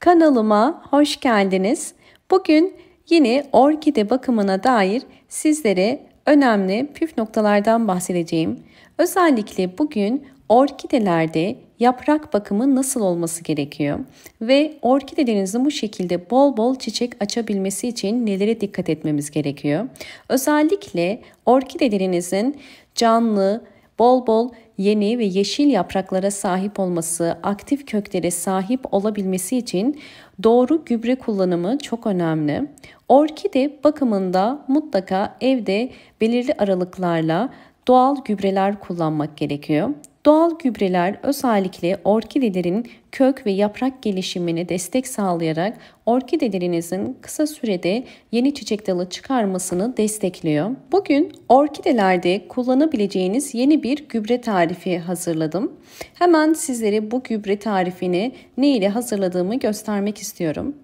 Kanalıma hoş geldiniz. Bugün yine orkide bakımına dair sizlere önemli püf noktalardan bahsedeceğim. Özellikle bugün orkidelerde yaprak bakımı nasıl olması gerekiyor ve orkidelerinizin bu şekilde bol bol çiçek açabilmesi için nelere dikkat etmemiz gerekiyor. Özellikle orkidelerinizin canlı, bol bol yeni ve yeşil yapraklara sahip olması, aktif köklere sahip olabilmesi için doğru gübre kullanımı çok önemli. Orkide bakımında mutlaka evde belirli aralıklarla doğal gübreler kullanmak gerekiyor. Doğal gübreler özellikle orkidelerin kök ve yaprak gelişimine destek sağlayarak orkidelerinizin kısa sürede yeni çiçek dalı çıkarmasını destekliyor. Bugün orkidelerde kullanabileceğiniz yeni bir gübre tarifi hazırladım. Hemen sizlere bu gübre tarifini ne ile hazırladığımı göstermek istiyorum.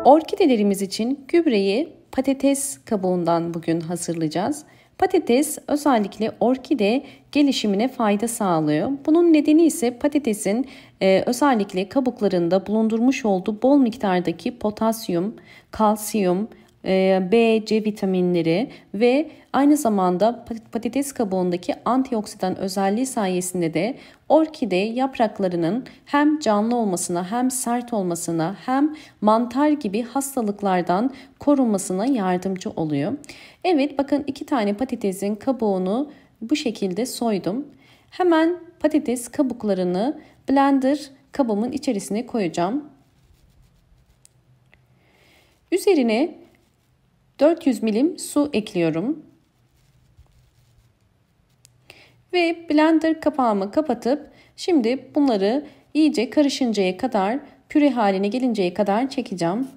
Orkidelerimiz için gübreyi patates kabuğundan bugün hazırlayacağız. Patates özellikle orkide gelişimine fayda sağlıyor. Bunun nedeni ise patatesin özellikle kabuklarında bulundurmuş olduğu bol miktardaki potasyum, kalsiyum, B, C vitaminleri ve aynı zamanda patates kabuğundaki antioksidan özelliği sayesinde de orkide yapraklarının hem canlı olmasına hem sert olmasına hem mantar gibi hastalıklardan korunmasına yardımcı oluyor. Evet, bakın 2 tane patatesin kabuğunu bu şekilde soydum. Hemen patates kabuklarını blender kabımın içerisine koyacağım. Üzerine 400 milim su ekliyorum. Ve blender kapağımı kapatıp şimdi bunları iyice karışıncaya kadar, püre haline gelinceye kadar çekeceğim.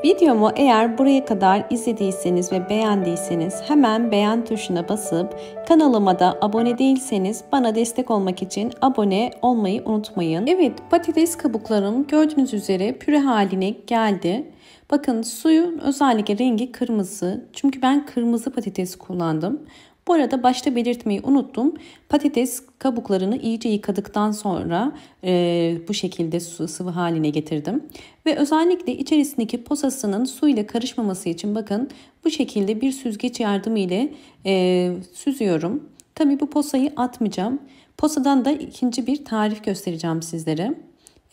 Videomu eğer buraya kadar izlediyseniz ve beğendiyseniz hemen beğen tuşuna basıp kanalıma da abone değilseniz bana destek olmak için abone olmayı unutmayın. Evet, patates kabuklarım gördüğünüz üzere püre haline geldi. Bakın suyun özellikle rengi kırmızı, çünkü ben kırmızı patates kullandım. Bu arada başta belirtmeyi unuttum. Patates kabuklarını iyice yıkadıktan sonra bu şekilde sıvı haline getirdim. Ve özellikle içerisindeki posasının su ile karışmaması için bakın bu şekilde bir süzgeç yardımı ile süzüyorum. Tabii bu posayı atmayacağım. Posadan da ikinci bir tarif göstereceğim sizlere.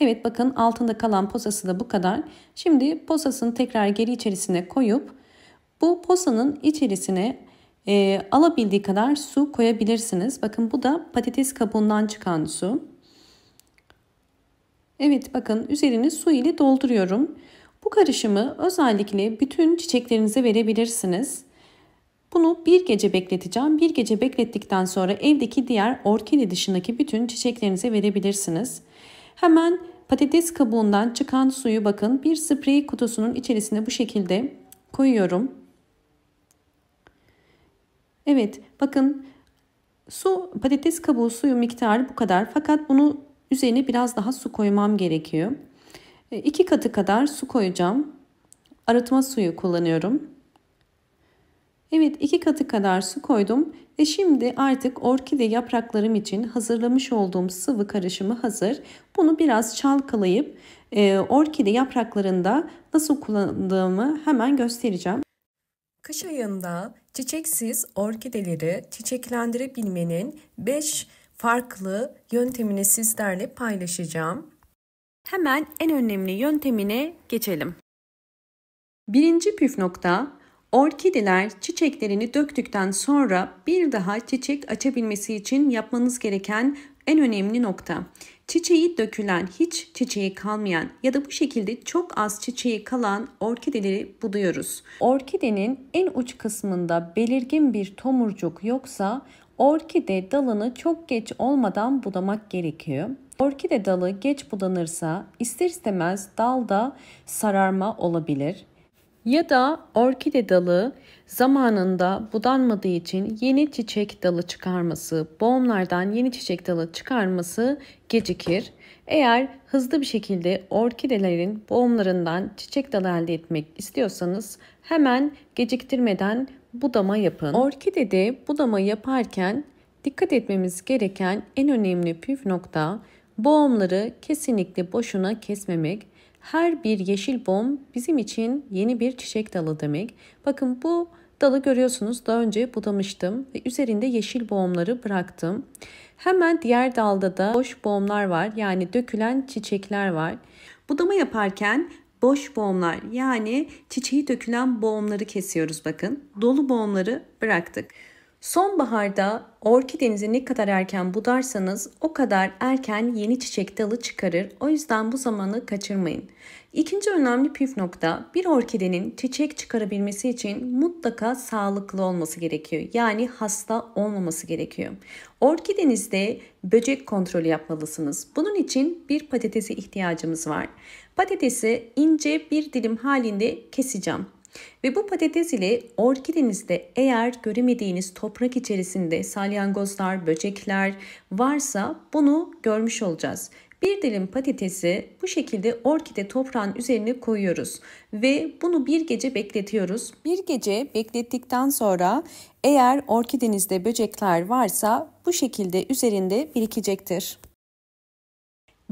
Evet, bakın altında kalan posası da bu kadar. Şimdi posasını tekrar geri içerisine koyup bu posanın içerisine alabildiği kadar su koyabilirsiniz. Bakın bu da patates kabuğundan çıkan su. Evet, bakın üzerini su ile dolduruyorum. Bu karışımı özellikle bütün çiçeklerinize verebilirsiniz. Bunu bir gece bekleteceğim. Bir gece beklettikten sonra evdeki diğer orkide dışındaki bütün çiçeklerinize verebilirsiniz. Hemen patates kabuğundan çıkan suyu bakın bir sprey kutusunun içerisine bu şekilde koyuyorum. Evet, bakın patates kabuğu suyu miktarı bu kadar. Fakat bunu üzerine biraz daha su koymam gerekiyor. 2 katı kadar su koyacağım. Arıtma suyu kullanıyorum. Evet, 2 katı kadar su koydum ve şimdi artık orkide yapraklarım için hazırlamış olduğum sıvı karışımı hazır. Bunu biraz çalkalayıp orkide yapraklarında nasıl kullandığımı hemen göstereceğim. Kış ayında çiçeksiz orkideleri çiçeklendirebilmenin 5 farklı yöntemini sizlerle paylaşacağım. Hemen en önemli yöntemine geçelim. Birinci püf nokta, orkideler çiçeklerini döktükten sonra bir daha çiçek açabilmesi için yapmanız gereken en önemli nokta. Çiçeği dökülen, hiç çiçeği kalmayan ya da bu şekilde çok az çiçeği kalan orkideleri buluyoruz. Orkidenin en uç kısmında belirgin bir tomurcuk yoksa orkide dalını çok geç olmadan budamak gerekiyor. Orkide dalı geç budanırsa ister istemez dalda sararma olabilir. Ya da orkide dalı zamanında budanmadığı için yeni çiçek dalı çıkarması, boğumlardan yeni çiçek dalı çıkarması gecikir. Eğer hızlı bir şekilde orkidelerin boğumlarından çiçek dalı elde etmek istiyorsanız hemen geciktirmeden budama yapın. Orkidede budama yaparken dikkat etmemiz gereken en önemli püf nokta boğumları kesinlikle boşuna kesmemek. Her bir yeşil boğum bizim için yeni bir çiçek dalı demek. Bakın bu dalı görüyorsunuz, daha önce budamıştım ve üzerinde yeşil boğumları bıraktım. Hemen diğer dalda da boş boğumlar var, yani dökülen çiçekler var. Budama yaparken boş boğumlar, yani çiçeği dökülen boğumları kesiyoruz bakın. Dolu boğumları bıraktık. Sonbaharda orkidenizi ne kadar erken budarsanız o kadar erken yeni çiçek dalı çıkarır. O yüzden bu zamanı kaçırmayın. İkinci önemli püf nokta, bir orkidenin çiçek çıkarabilmesi için mutlaka sağlıklı olması gerekiyor. Yani hasta olmaması gerekiyor. Orkidenizde böcek kontrolü yapmalısınız. Bunun için bir patatese ihtiyacımız var. Patatesi ince bir dilim halinde keseceğim. Ve bu patates ile orkidenizde eğer göremediğiniz toprak içerisinde salyangozlar, böcekler varsa bunu görmüş olacağız. Bir dilim patatesi bu şekilde orkide toprağın üzerine koyuyoruz ve bunu bir gece bekletiyoruz. Bir gece beklettikten sonra eğer orkidenizde böcekler varsa bu şekilde üzerinde birikecektir.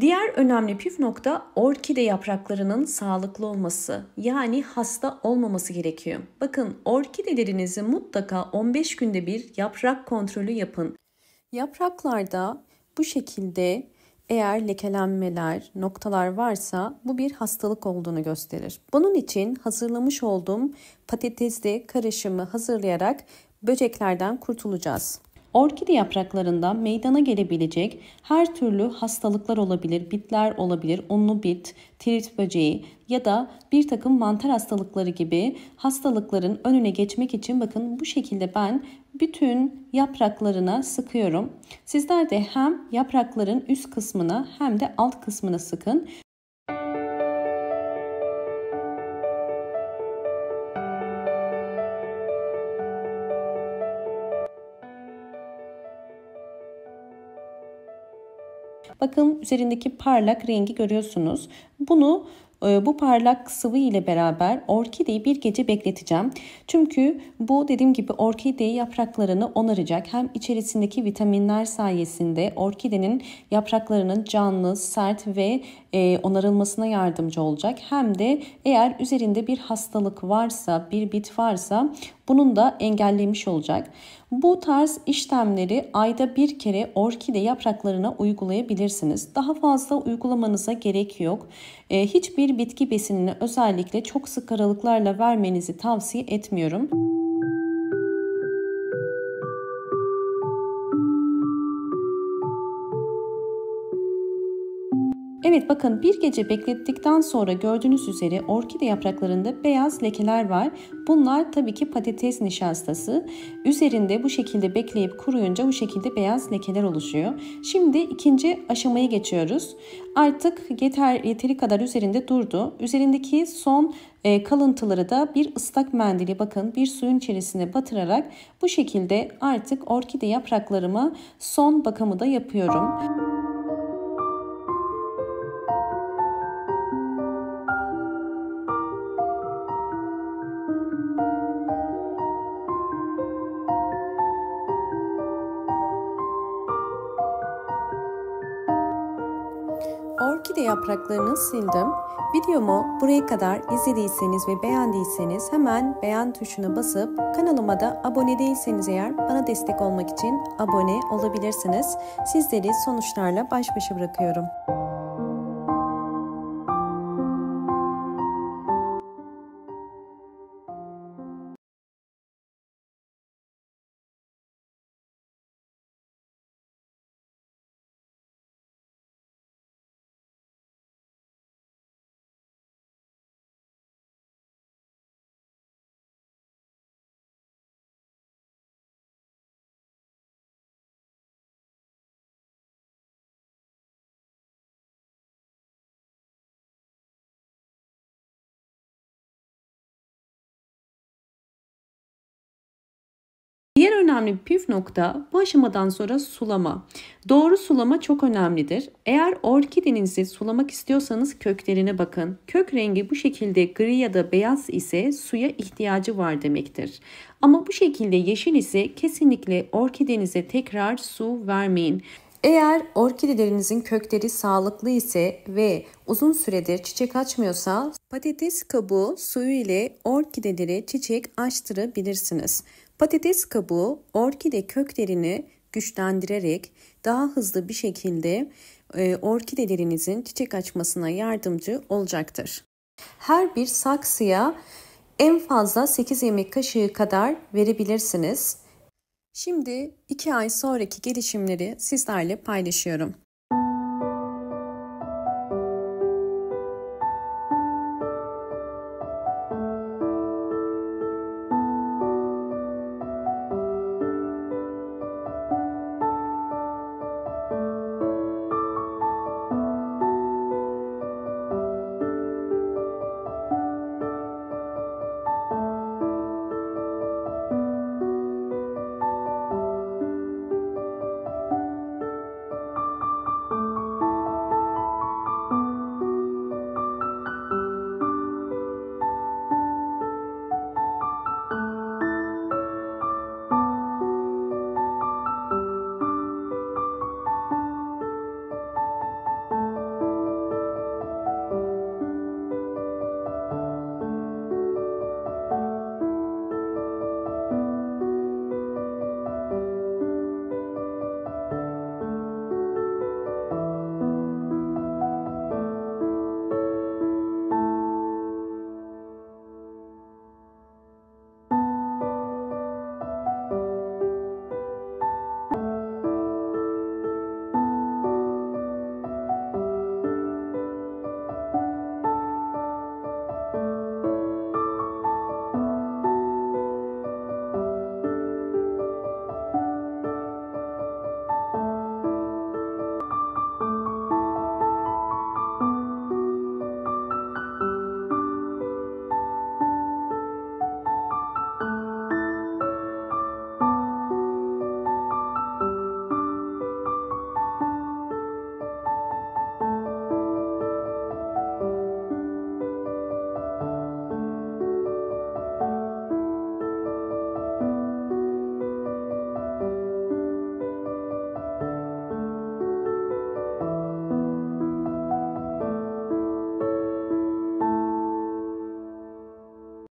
Diğer önemli püf nokta orkide yapraklarının sağlıklı olması, yani hasta olmaması gerekiyor. Bakın, orkidelerinizi mutlaka 15 günde bir yaprak kontrolü yapın. Yapraklarda bu şekilde eğer lekelenmeler, noktalar varsa bu bir hastalık olduğunu gösterir. Bunun için hazırlamış olduğum patatesli karışımı hazırlayarak böceklerden kurtulacağız. Orkide yapraklarında meydana gelebilecek her türlü hastalıklar olabilir, bitler olabilir, unlu bit, tirit böceği ya da bir takım mantar hastalıkları gibi hastalıkların önüne geçmek için bakın bu şekilde ben bütün yapraklarına sıkıyorum. Sizler de hem yaprakların üst kısmına hem de alt kısmına sıkın. Bakın üzerindeki parlak rengi görüyorsunuz. Bu parlak sıvı ile beraber orkideyi bir gece bekleteceğim. Çünkü bu dediğim gibi orkide yapraklarını onaracak. Hem içerisindeki vitaminler sayesinde orkidenin yapraklarının canlı, sert ve onarılmasına yardımcı olacak. Hem de eğer üzerinde bir hastalık varsa, bir bit varsa bunun da engellemiş olacak. Bu tarz işlemleri ayda bir kere orkide yapraklarına uygulayabilirsiniz. Daha fazla uygulamanıza gerek yok. Hiçbir bitki besinini özellikle çok sık aralıklarla vermenizi tavsiye etmiyorum. Evet, bakın bir gece beklettikten sonra gördüğünüz üzere orkide yapraklarında beyaz lekeler var. Bunlar tabii ki patates nişastası. Üzerinde bu şekilde bekleyip kuruyunca bu şekilde beyaz lekeler oluşuyor. Şimdi ikinci aşamaya geçiyoruz. Artık yeteri kadar üzerinde durdu. Üzerindeki son kalıntıları da bir ıslak mendili bakın bir suyun içerisine batırarak bu şekilde artık orkide yapraklarıma son bakımı da yapıyorum. Orkide yapraklarını sildim. Videomu buraya kadar izlediyseniz ve beğendiyseniz hemen beğen tuşuna basıp kanalıma da abone değilseniz eğer bana destek olmak için abone olabilirsiniz. Sizleri sonuçlarla baş başa bırakıyorum. önemli bir püf nokta bu aşamadan sonra sulama. Doğru sulama çok önemlidir. Eğer orkidenizi sulamak istiyorsanız köklerine bakın. Kök rengi bu şekilde gri ya da beyaz ise suya ihtiyacı var demektir. Ama bu şekilde yeşil ise kesinlikle orkidenize tekrar su vermeyin. Eğer orkidelerinizin kökleri sağlıklı ise ve uzun süredir çiçek açmıyorsa patates kabuğu suyu ile orkidelere çiçek açtırabilirsiniz. Patates kabuğu orkide köklerini güçlendirerek daha hızlı bir şekilde orkidelerinizin çiçek açmasına yardımcı olacaktır. Her bir saksıya en fazla 8 yemek kaşığı kadar verebilirsiniz. Şimdi 2 ay sonraki gelişimleri sizlerle paylaşıyorum.